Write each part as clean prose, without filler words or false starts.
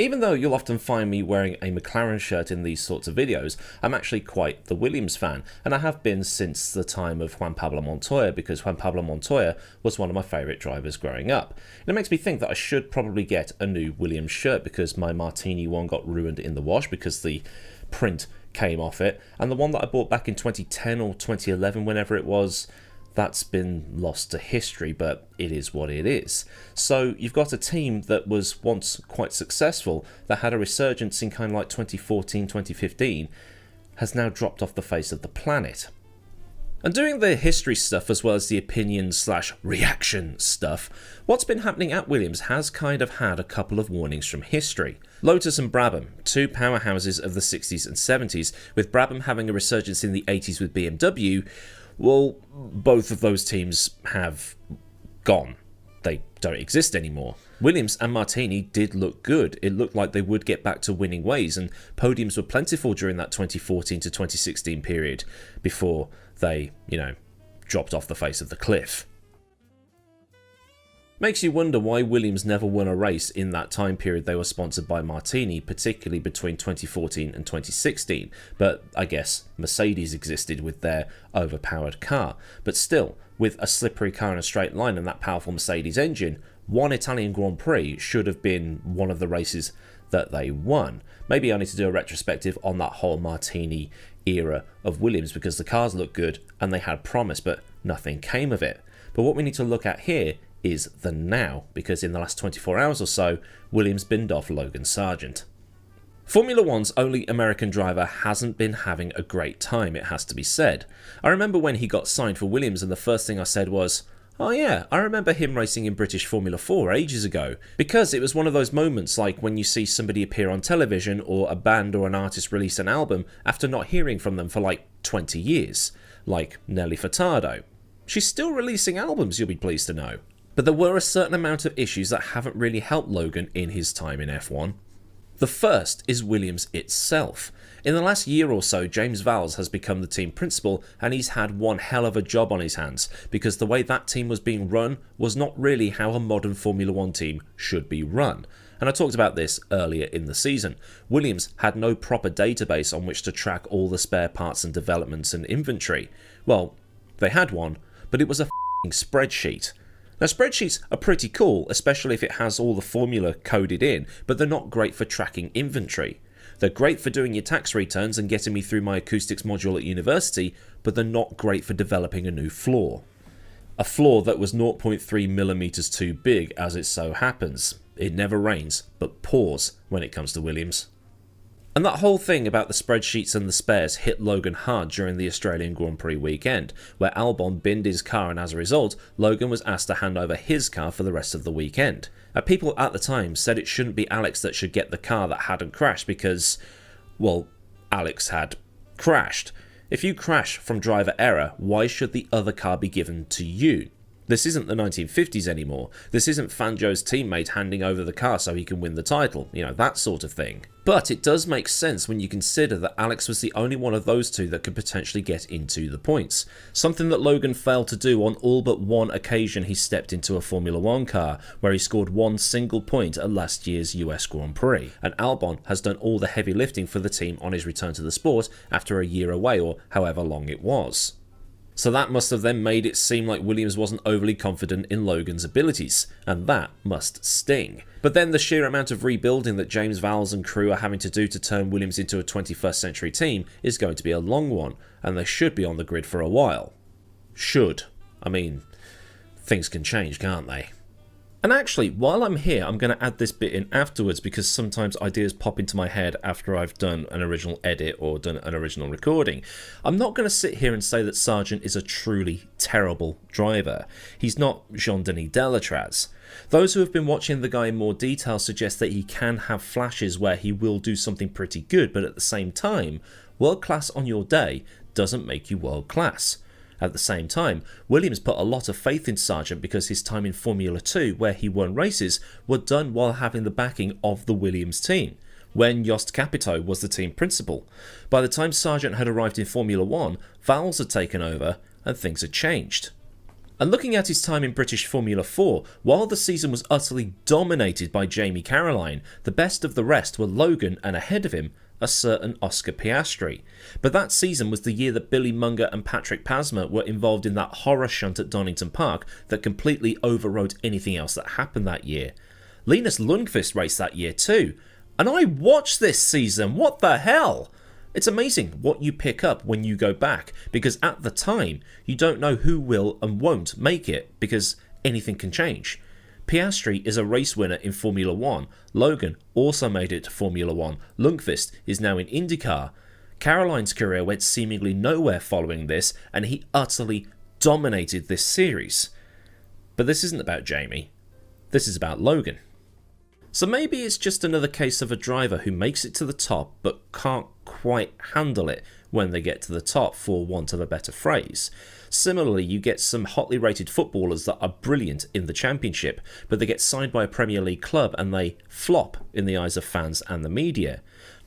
Even though you'll often find me wearing a McLaren shirt in these sorts of videos, I'm actually quite the Williams fan, and I have been since the time of Juan Pablo Montoya, because Juan Pablo Montoya was one of my favourite drivers growing up. And it makes me think that I should probably get a new Williams shirt, because my Martini one got ruined in the wash because the print came off it, and the one that I bought back in 2010 or 2011, whenever it was, that's been lost to history, but it is what it is. So you've got a team that was once quite successful, that had a resurgence in kind of like 2014, 2015, has now dropped off the face of the planet. And doing the history stuff as well as the opinion / reaction stuff, what's been happening at Williams has kind of had a couple of warnings from history. Lotus and Brabham, two powerhouses of the 60s and 70s, with Brabham having a resurgence in the 80s with BMW. Well, both of those teams have gone. They don't exist anymore. Williams and Martini did look good. It looked like they would get back to winning ways, and podiums were plentiful during that 2014 to 2016 period before they, dropped off the face of the cliff. Makes you wonder why Williams never won a race in that time period they were sponsored by Martini, particularly between 2014 and 2016, but I guess Mercedes existed with their overpowered car. But still, with a slippery car in a straight line and that powerful Mercedes engine, one Italian Grand Prix should have been one of the races that they won. Maybe I need to do a retrospective on that whole Martini era of Williams, because the cars looked good and they had promise, but nothing came of it. But what we need to look at here is the now, because in the last 24 hours or so, Williams binned off Logan Sargeant. Formula One's only American driver hasn't been having a great time, it has to be said. I remember when he got signed for Williams, and the first thing I said was, oh yeah, I remember him racing in British Formula 4 ages ago, because it was one of those moments like when you see somebody appear on television or a band or an artist release an album after not hearing from them for like 20 years, like Nelly Furtado. She's still releasing albums, you'll be pleased to know. But there were a certain amount of issues that haven't really helped Logan in his time in F1. The first is Williams itself. In the last year or so, James Vowles has become the team principal, and he's had one hell of a job on his hands, because the way that team was being run was not really how a modern Formula One team should be run. And I talked about this earlier in the season. Williams had no proper database on which to track all the spare parts and developments and inventory. Well, they had one, but it was a f***ing spreadsheet. Now, spreadsheets are pretty cool, especially if it has all the formula coded in, but they're not great for tracking inventory. They're great for doing your tax returns and getting me through my acoustics module at university, but they're not great for developing a new floor. A floor that was 0.3mm too big, as it so happens. It never rains, but pours when it comes to Williams. And that whole thing about the spreadsheets and the spares hit Logan hard during the Australian Grand Prix weekend, where Albon binned his car, and as a result, Logan was asked to hand over his car for the rest of the weekend. People at the time said it shouldn't be Alex that should get the car that hadn't crashed because, well, Alex had crashed. If you crash from driver error, why should the other car be given to you? This isn't the 1950s anymore. This isn't Fangio's teammate handing over the car so he can win the title, that sort of thing. But it does make sense when you consider that Alex was the only one of those two that could potentially get into the points. Something that Logan failed to do on all but one occasion he stepped into a Formula One car, where he scored one single point at last year's US Grand Prix. And Albon has done all the heavy lifting for the team on his return to the sport after a year away, or however long it was. So that must have then made it seem like Williams wasn't overly confident in Logan's abilities, and that must sting. But then the sheer amount of rebuilding that James Vowles and crew are having to do to turn Williams into a 21st century team is going to be a long one, and they should be on the grid for a while. Should. I mean, things can change, can't they? And actually, while I'm here, I'm going to add this bit in afterwards, because sometimes ideas pop into my head after I've done an original edit or done an original recording. I'm not going to sit here and say that Sargeant is a truly terrible driver. He's not Jean-Denis Delatraz. Those who have been watching the guy in more detail suggest that he can have flashes where he will do something pretty good, but at the same time, world class on your day doesn't make you world class. At the same time, Williams put a lot of faith in Sargeant because his time in Formula 2, where he won races, were done while having the backing of the Williams team, when Jost Capito was the team principal. By the time Sargeant had arrived in Formula 1, Vowles had taken over and things had changed. And looking at his time in British Formula 4, while the season was utterly dominated by Jamie Caroline, the best of the rest were Logan and ahead of him, a certain Oscar Piastri. But that season was the year that Billy Munger and Patrick Pasma were involved in that horror shunt at Donington Park that completely overrode anything else that happened that year. Linus Lundqvist raced that year too. And I watched this season, what the hell? It's amazing what you pick up when you go back, because at the time, you don't know who will and won't make it, because anything can change. Piastri is a race winner in Formula 1. Logan also made it to Formula 1. Lundqvist is now in IndyCar. Caroline's career went seemingly nowhere following this, and he utterly dominated this series. But this isn't about Jamie. This is about Logan. So maybe it's just another case of a driver who makes it to the top but can't quite handle it when they get to the top, for want of a better phrase. Similarly, you get some hotly rated footballers that are brilliant in the Championship, but they get signed by a Premier League club and they flop in the eyes of fans and the media.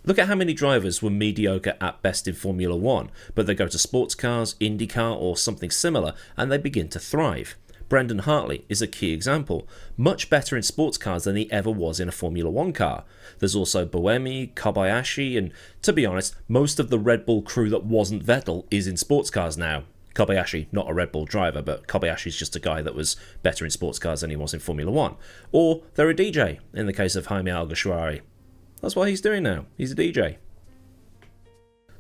Look at how many drivers were mediocre at best in Formula 1, but they go to sports cars, IndyCar or something similar and they begin to thrive. Brendan Hartley is a key example, much better in sports cars than he ever was in a Formula 1 car. There's also Buemi, Kobayashi, and to be honest, most of the Red Bull crew that wasn't Vettel is in sports cars now. Kobayashi, not a Red Bull driver, but Kobayashi's just a guy that was better in sports cars than he was in Formula 1. Or they're a DJ, in the case of Jaime Alguersuari. That's what he's doing now, he's a DJ.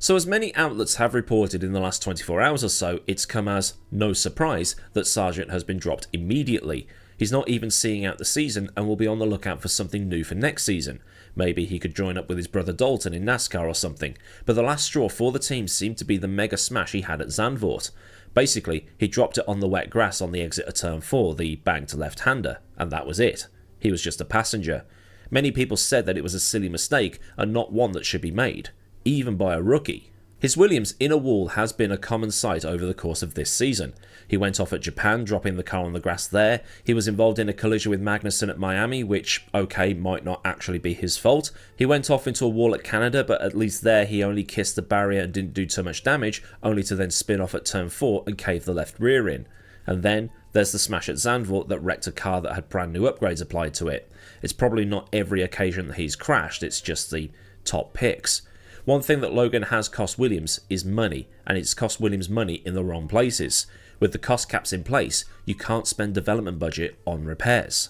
So as many outlets have reported in the last 24 hours or so, it's come as no surprise that Sargeant has been dropped immediately. He's not even seeing out the season and will be on the lookout for something new for next season. Maybe he could join up with his brother Dalton in NASCAR or something, but the last straw for the team seemed to be the mega smash he had at Zandvoort. Basically, he dropped it on the wet grass on the exit of Turn 4, the banked left-hander, and that was it. He was just a passenger. Many people said that it was a silly mistake and not one that should be made, even by a rookie. His Williams in a wall has been a common sight over the course of this season. He went off at Japan, dropping the car on the grass there. He was involved in a collision with Magnussen at Miami, which, okay, might not actually be his fault. He went off into a wall at Canada, but at least there he only kissed the barrier and didn't do too much damage, only to then spin off at Turn 4 and cave the left rear in. And then there's the smash at Zandvoort that wrecked a car that had brand new upgrades applied to it. It's probably not every occasion that he's crashed, it's just the top picks. One thing that Logan has cost Williams is money, and it's cost Williams money in the wrong places. With the cost caps in place, you can't spend development budget on repairs.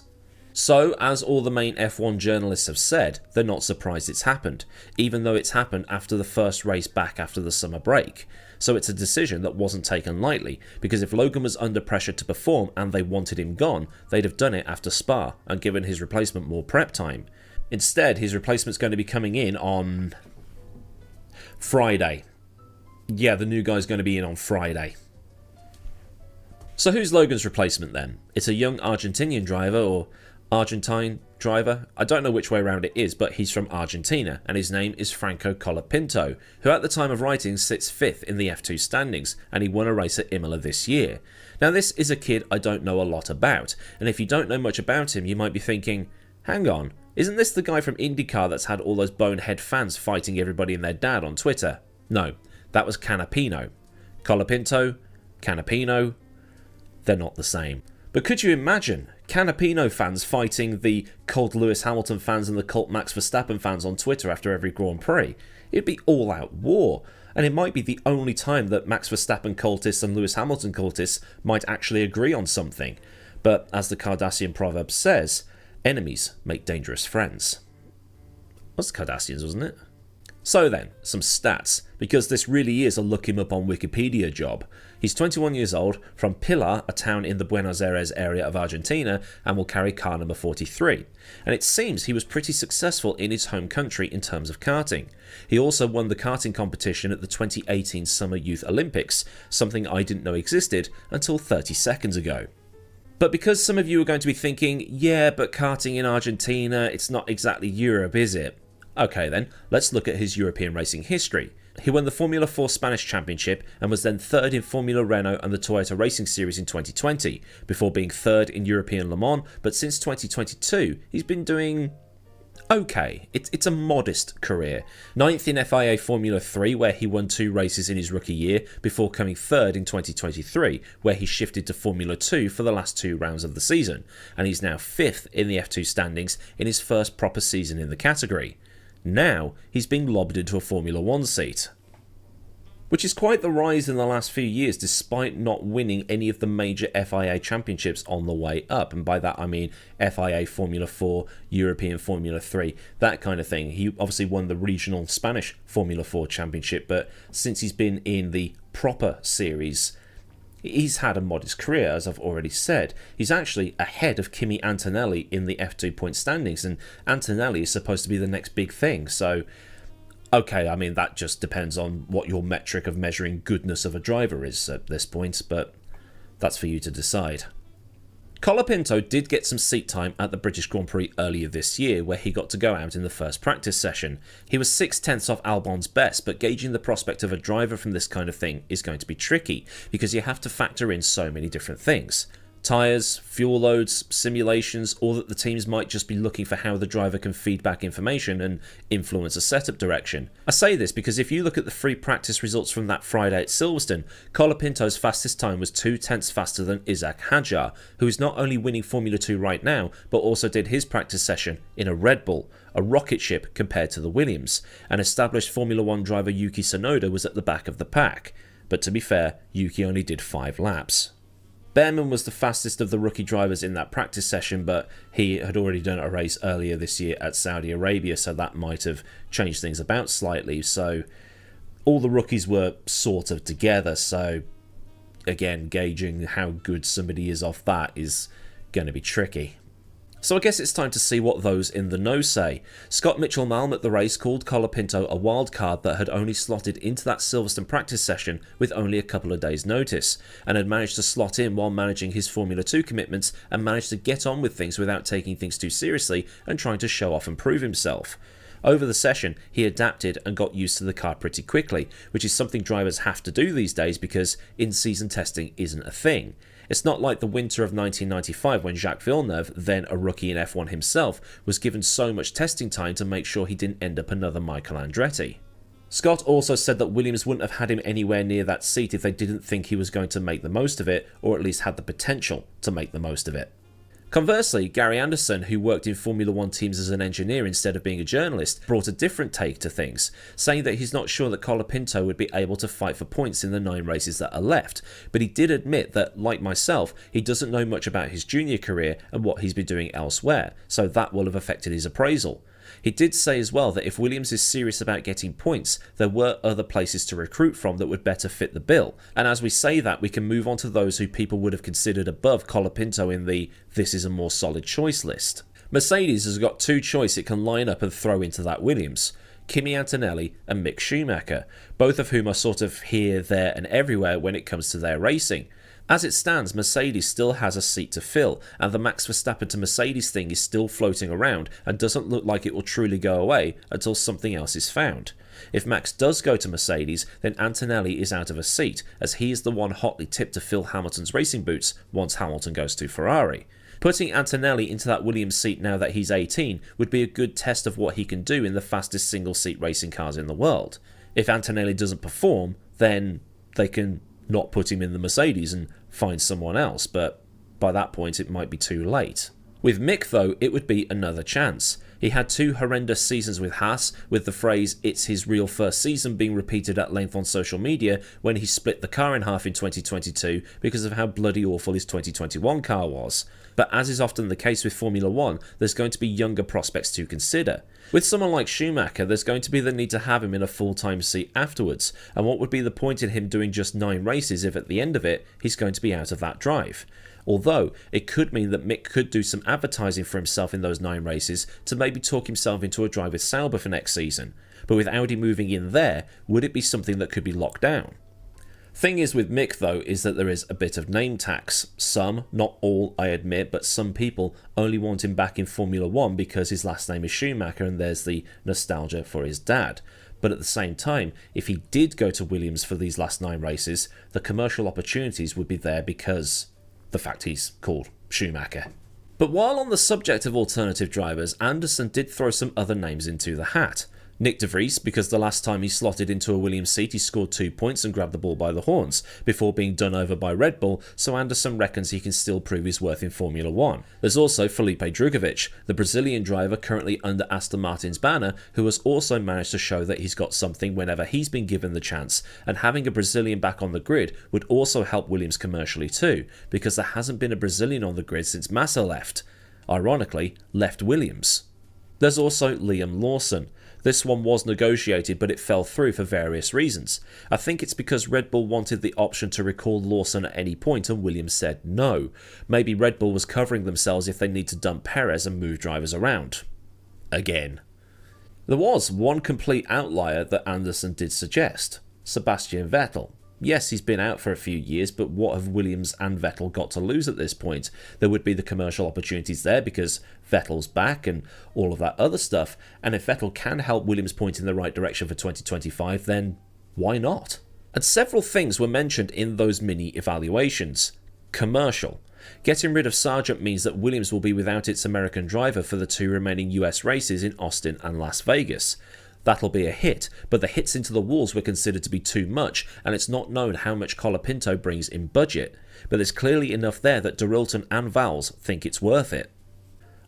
So, as all the main F1 journalists have said, they're not surprised it's happened, even though it's happened after the first race back after the summer break. So it's a decision that wasn't taken lightly, because if Logan was under pressure to perform and they wanted him gone, they'd have done it after Spa and given his replacement more prep time. Instead, his replacement's going to be coming in on Friday. Yeah, the new guy's going to be in on Friday. So who's Logan's replacement then? It's a young Argentinian driver, or Argentine driver? I don't know which way around it is, but he's from Argentina, and his name is Franco Colapinto, who at the time of writing sits 5th in the F2 standings, and he won a race at Imola this year. Now this is a kid I don't know a lot about, and if you don't know much about him, you might be thinking, hang on, isn't this the guy from IndyCar that's had all those bonehead fans fighting everybody and their dad on Twitter? No, that was Canapino. Colapinto, Canapino, they're not the same. But could you imagine Canapino fans fighting the cult Lewis Hamilton fans and the cult Max Verstappen fans on Twitter after every Grand Prix? It'd be all-out war, and it might be the only time that Max Verstappen cultists and Lewis Hamilton cultists might actually agree on something. But as the Cardassian proverb says, enemies make dangerous friends. That's the Cardassians, wasn't it? So then, some stats, because this really is a look him up on Wikipedia job. He's 21 years old, from Pilar, a town in the Buenos Aires area of Argentina, and will carry car number 43. And it seems he was pretty successful in his home country in terms of karting. He also won the karting competition at the 2018 Summer Youth Olympics, something I didn't know existed until 30 seconds ago. But because some of you are going to be thinking, yeah, but karting in Argentina, it's not exactly Europe, is it? Okay then, let's look at his European racing history. He won the Formula 4 Spanish Championship and was then 3rd in Formula Renault and the Toyota Racing Series in 2020, before being 3rd in European Le Mans, but since 2022 he's been doing okay. It's a modest career. 9th in FIA Formula 3, where he won 2 races in his rookie year, before coming 3rd in 2023, where he shifted to Formula 2 for the last 2 rounds of the season, and he's now 5th in the F2 standings in his first proper season in the category. Now, he's being lobbed into a Formula 1 seat, which is quite the rise in the last few years, despite not winning any of the major FIA championships on the way up. And by that I mean FIA Formula 4, European Formula 3, that kind of thing. He obviously won the regional Spanish Formula 4 championship, but since he's been in the proper series, he's had a modest career, as I've already said. He's actually ahead of Kimi Antonelli in the F2 point standings, and Antonelli is supposed to be the next big thing, so okay, I mean, that just depends on what your metric of measuring goodness of a driver is at this point, but that's for you to decide. Colapinto did get some seat time at the British Grand Prix earlier this year, where he got to go out in the first practice session. He was 6/10 off Albon's best, but gauging the prospect of a driver from this kind of thing is going to be tricky, because you have to factor in so many different things. Tyres, fuel loads, simulations, or that the teams might just be looking for how the driver can feed back information and influence a setup direction. I say this because if you look at the free practice results from that Friday at Silverstone, Colapinto's fastest time was 2/10 faster than Isaac Hadjar, who is not only winning Formula 2 right now, but also did his practice session in a Red Bull, a rocket ship compared to the Williams. An established Formula 1 driver Yuki Tsunoda was at the back of the pack, but to be fair, Yuki only did 5 laps. Behrman was the fastest of the rookie drivers in that practice session, but he had already done a race earlier this year at Saudi Arabia, so that might have changed things about slightly. So all the rookies were sort of together, so again, gauging how good somebody is off that is going to be tricky. So I guess it's time to see what those in the know say. Scott Mitchell-Malm at the race called Colapinto a wild card that had only slotted into that Silverstone practice session with only a couple of days' notice, and had managed to slot in while managing his Formula 2 commitments and managed to get on with things without taking things too seriously and trying to show off and prove himself. Over the session, he adapted and got used to the car pretty quickly, which is something drivers have to do these days because in-season testing isn't a thing. It's not like the winter of 1995 when Jacques Villeneuve, then a rookie in F1 himself, was given so much testing time to make sure he didn't end up another Michael Andretti. Scott also said that Williams wouldn't have had him anywhere near that seat if they didn't think he was going to make the most of it, or at least had the potential to make the most of it. Conversely, Gary Anderson, who worked in Formula 1 teams as an engineer instead of being a journalist, brought a different take to things, saying that he's not sure that Colapinto would be able to fight for points in the 9 races that are left, but he did admit that, like myself, he doesn't know much about his junior career and what he's been doing elsewhere, so that will have affected his appraisal. He did say as well that if Williams is serious about getting points, there were other places to recruit from that would better fit the bill. And as we say that, we can move on to those who people would have considered above Colapinto in the "this is a more solid choice" list. Mercedes has got 2 choice it can line up and throw into that Williams: Kimi Antonelli and Mick Schumacher, both of whom are sort of here, there and everywhere when it comes to their racing. As it stands, Mercedes still has a seat to fill, and the Max Verstappen to Mercedes thing is still floating around and doesn't look like it will truly go away until something else is found. If Max does go to Mercedes, then Antonelli is out of a seat, as he is the one hotly tipped to fill Hamilton's racing boots once Hamilton goes to Ferrari. Putting Antonelli into that Williams seat now that he's 18 would be a good test of what he can do in the fastest single-seat racing cars in the world. If Antonelli doesn't perform, then they can not put him in the Mercedes and find someone else, but by that point it might be too late. With Mick though, it would be another chance. He had 2 horrendous seasons with Haas, with the phrase "it's his real first season" being repeated at length on social media when he split the car in half in 2022 because of how bloody awful his 2021 car was. But as is often the case with Formula 1, there's going to be younger prospects to consider. With someone like Schumacher, there's going to be the need to have him in a full-time seat afterwards, and what would be the point in him doing just 9 races if at the end of it he's going to be out of that drive? Although, it could mean that Mick could do some advertising for himself in those 9 races to maybe talk himself into a drive with Sauber for next season. But with Audi moving in there, would it be something that could be locked down? Thing is with Mick though is that there is a bit of name tax. Some, not all I admit, but some people only want him back in Formula 1 because his last name is Schumacher and there's the nostalgia for his dad. But at the same time, if he did go to Williams for these last 9 races, the commercial opportunities would be there because the fact he's called Schumacher. But while on the subject of alternative drivers, Anderson did throw some other names into the hat. Nick de Vries, because the last time he slotted into a Williams seat he scored 2 points and grabbed the ball by the horns, before being done over by Red Bull, so Anderson reckons he can still prove his worth in Formula 1. There's also Felipe Drugovich, the Brazilian driver currently under Aston Martin's banner, who has also managed to show that he's got something whenever he's been given the chance, and having a Brazilian back on the grid would also help Williams commercially too, because there hasn't been a Brazilian on the grid since Massa left. Ironically, left Williams. There's also Liam Lawson. This one was negotiated, but it fell through for various reasons. I think it's because Red Bull wanted the option to recall Lawson at any point and Williams said no. Maybe Red Bull was covering themselves if they need to dump Perez and move drivers around. Again. There was one complete outlier that Anderson did suggest. Sebastian Vettel. Yes, he's been out for a few years, but what have Williams and Vettel got to lose at this point? There would be the commercial opportunities there because Vettel's back and all of that other stuff, and if Vettel can help Williams point in the right direction for 2025, then why not? And several things were mentioned in those mini evaluations. Commercial. Getting rid of Sargeant means that Williams will be without its American driver for the 2 remaining US races in Austin and Las Vegas. That'll be a hit, but the hits into the walls were considered to be too much, and it's not known how much Colapinto brings in budget, but there's clearly enough there that Dorilton and Vals think it's worth it.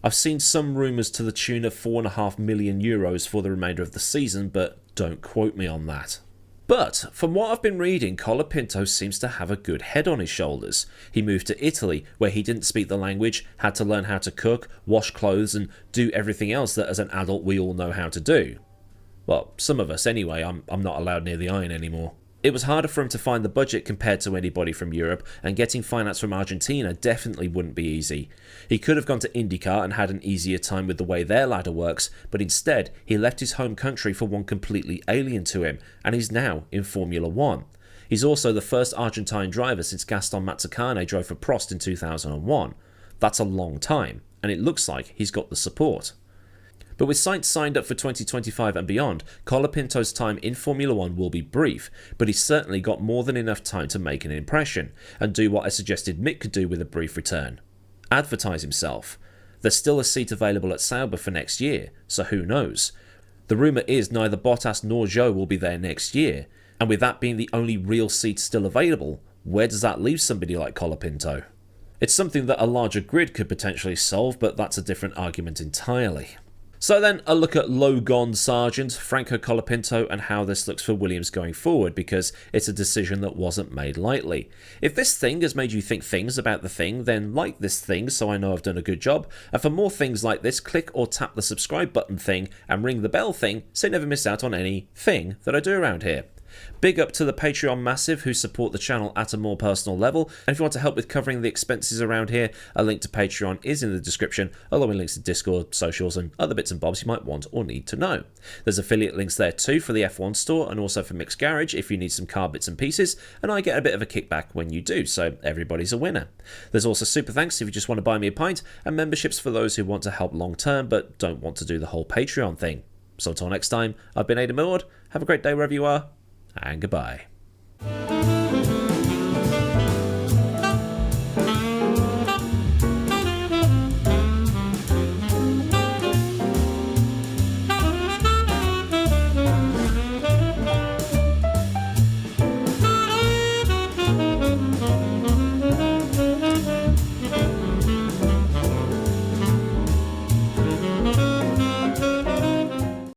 I've seen some rumours to the tune of €4.5 million for the remainder of the season, but don't quote me on that. But, from what I've been reading, Colapinto seems to have a good head on his shoulders. He moved to Italy, where he didn't speak the language, had to learn how to cook, wash clothes, and do everything else that as an adult we all know how to do. Well, some of us anyway. I'm not allowed near the iron anymore. It was harder for him to find the budget compared to anybody from Europe, and getting finance from Argentina definitely wouldn't be easy. He could have gone to IndyCar and had an easier time with the way their ladder works, but instead he left his home country for one completely alien to him, and he's now in Formula 1. He's also the first Argentine driver since Gaston Mazzacane drove for Prost in 2001. That's a long time, and it looks like he's got the support. But with sites signed up for 2025 and beyond, Colapinto's time in Formula 1 will be brief, but he's certainly got more than enough time to make an impression, and do what I suggested Mick could do with a brief return. Advertise himself. There's still a seat available at Sauber for next year, so who knows? The rumour is neither Bottas nor Zhou will be there next year, and with that being the only real seat still available, where does that leave somebody like Colapinto? It's something that a larger grid could potentially solve, but that's a different argument entirely. So then, a look at Logan Sargeant, Franco Colapinto, and how this looks for Williams going forward, because it's a decision that wasn't made lightly. If this thing has made you think things about the thing, then like this thing so I know I've done a good job, and for more things like this, click or tap the subscribe button thing and ring the bell thing so you never miss out on any thing that I do around here. Big up to the Patreon massive who support the channel at a more personal level, and if you want to help with covering the expenses around here, a link to Patreon is in the description, along with links to Discord, socials and other bits and bobs you might want or need to know. There's affiliate links there too for the F1 store and also for Mick's Garage if you need some car bits and pieces, and I get a bit of a kickback when you do, so everybody's a winner. There's also super thanks if you just want to buy me a pint, and memberships for those who want to help long term but don't want to do the whole Patreon thing. So until next time, I've been Millward, have a great day wherever you are, and goodbye.